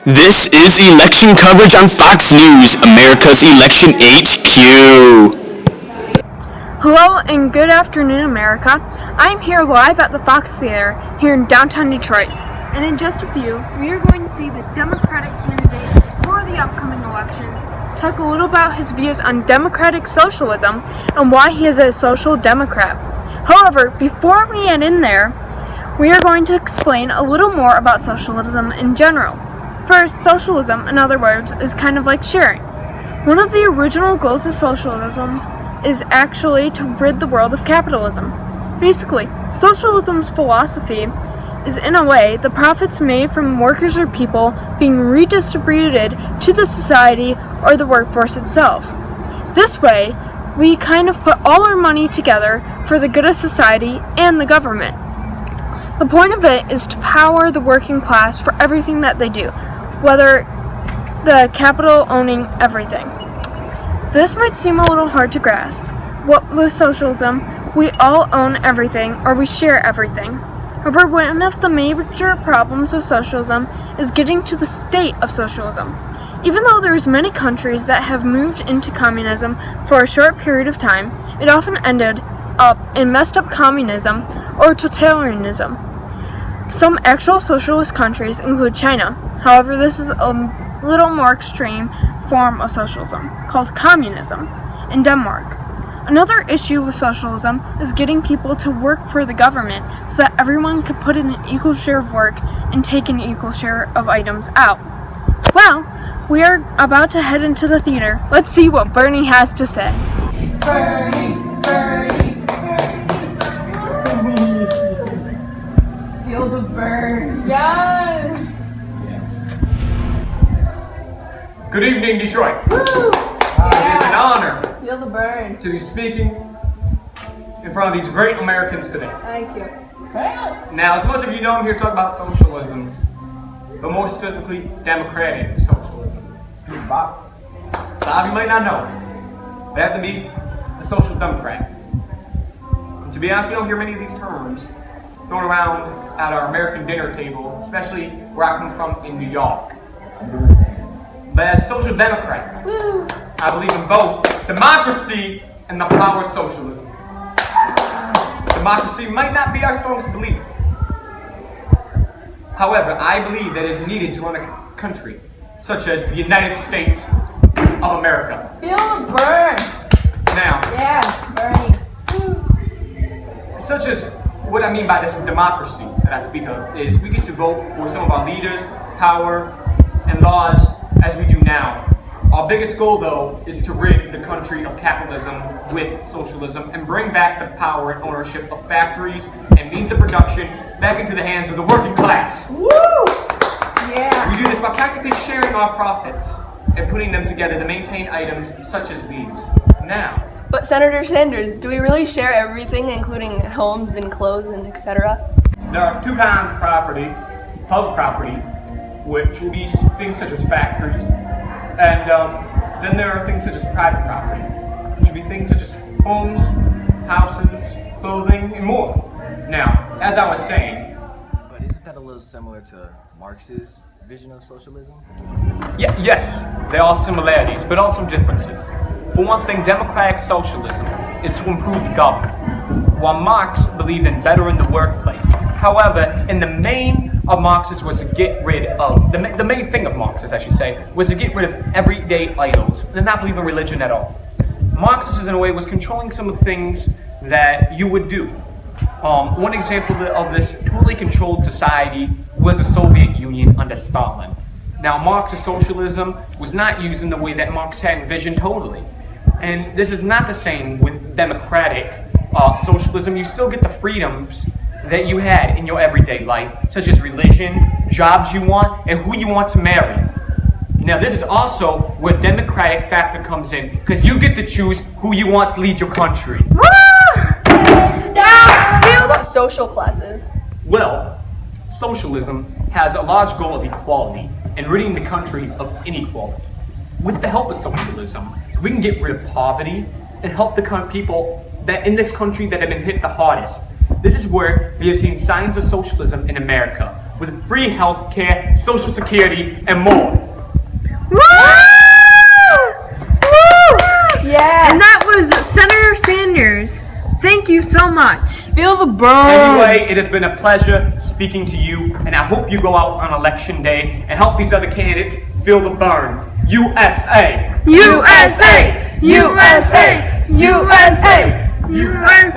This is election coverage on Fox News, America's Election HQ. Hello and good afternoon, America. I'm here live at the Fox Theater here in downtown Detroit. And in just a few, we are going to see the Democratic candidate for the upcoming elections talk a little about his views on democratic socialism and why he is a social democrat. However, before we get in there, we are going to explain a little more about socialism in general. First, socialism, in other words, is kind of like sharing. One of the original goals of socialism is actually to rid the world of capitalism. Basically, socialism's philosophy is, in a way, the profits made from workers or people being redistributed to the society or the workforce itself. This way, we kind of put all our money together for the good of society and the government. The point of it is to power the working class for everything that they do, whether the capital owning everything. This might seem a little hard to grasp. With socialism, we all own everything, or we share everything. However, one of the major problems of socialism is getting to the state of socialism. Even though there's many countries that have moved into communism for a short period of time, it often ended up in messed up communism or totalitarianism. Some actual socialist countries include China. However, this is a little more extreme form of socialism, called communism, in Denmark. Another issue with socialism is getting people to work for the government so that everyone could put in an equal share of work and take an equal share of items out. Well, we are about to head into the theater. Let's see what Bernie has to say. Bernie, Bernie, Bernie. Feel the burn. Yes. Good evening, Detroit. Woo! It is an honor Feel the burn. to be speaking in front of these great Americans today. Thank you. Now, as most of you know, I'm here to talk about socialism, but more specifically, democratic socialism. A lot of you might not know, but I have to be a social democrat. And to be honest, we don't hear many of these terms thrown around at our American dinner table, especially where I come from in New York. But as a social democrat, Woo! I believe in both democracy and the power of socialism. Democracy might not be our strongest belief. However, I believe that it is needed to run a country such as the United States of America. Feel the burn. Now, Yeah, Bernie. Woo! such as what I mean by this democracy that I speak of is we get to vote for some of our leaders, power, and laws as we do now. Our biggest goal, though, is to rid the country of capitalism with socialism and bring back the power and ownership of factories and means of production back into the hands of the working class. Woo! Yeah. We do this by practically sharing our profits and putting them together to maintain items such as these. Now, But Senator Sanders, do we really share everything, including homes and clothes and etc.? there are two kinds of property: public property, which will be things such as factories, and then there are things such as private property, which will be things such as homes, houses, clothing, and more. Now, as I was saying, But isn't that a little similar to Marx's vision of socialism? yes, there are similarities, but also differences. For one thing, democratic socialism is to improve the government, while Marx believed in bettering the workplace. However, in the main of Marx's was to get rid of, the main thing of Marx's, I should say, was to get rid of everyday idols. They did not believe in religion at all. Marx's, in a way, was controlling some of the things that you would do. One example of this totally controlled society was the Soviet Union under Stalin. Now, Marx's socialism was not used in the way that Marx had envisioned totally. And this is not the same with democratic socialism. You still get the freedoms that you had in your everyday life, such as religion, jobs you want, and who you want to marry. Now, this is also where democratic factor comes in, because you get to choose who you want to lead your country. Yeah! Feel about social classes. Well, socialism has a large goal of equality and ridding the country of inequality. With the help of socialism, we can get rid of poverty and help the people that in this country that have been hit the hardest. This is where we have seen signs of socialism in America. with free health care, social security, and more. Woo! Yeah. And that was Senator Sanders. Thank you so much. Feel the burn. Anyway, it has been a pleasure speaking to you, and I hope you go out on election day and help these other candidates feel the burn. USA! USA! USA! USA! USA!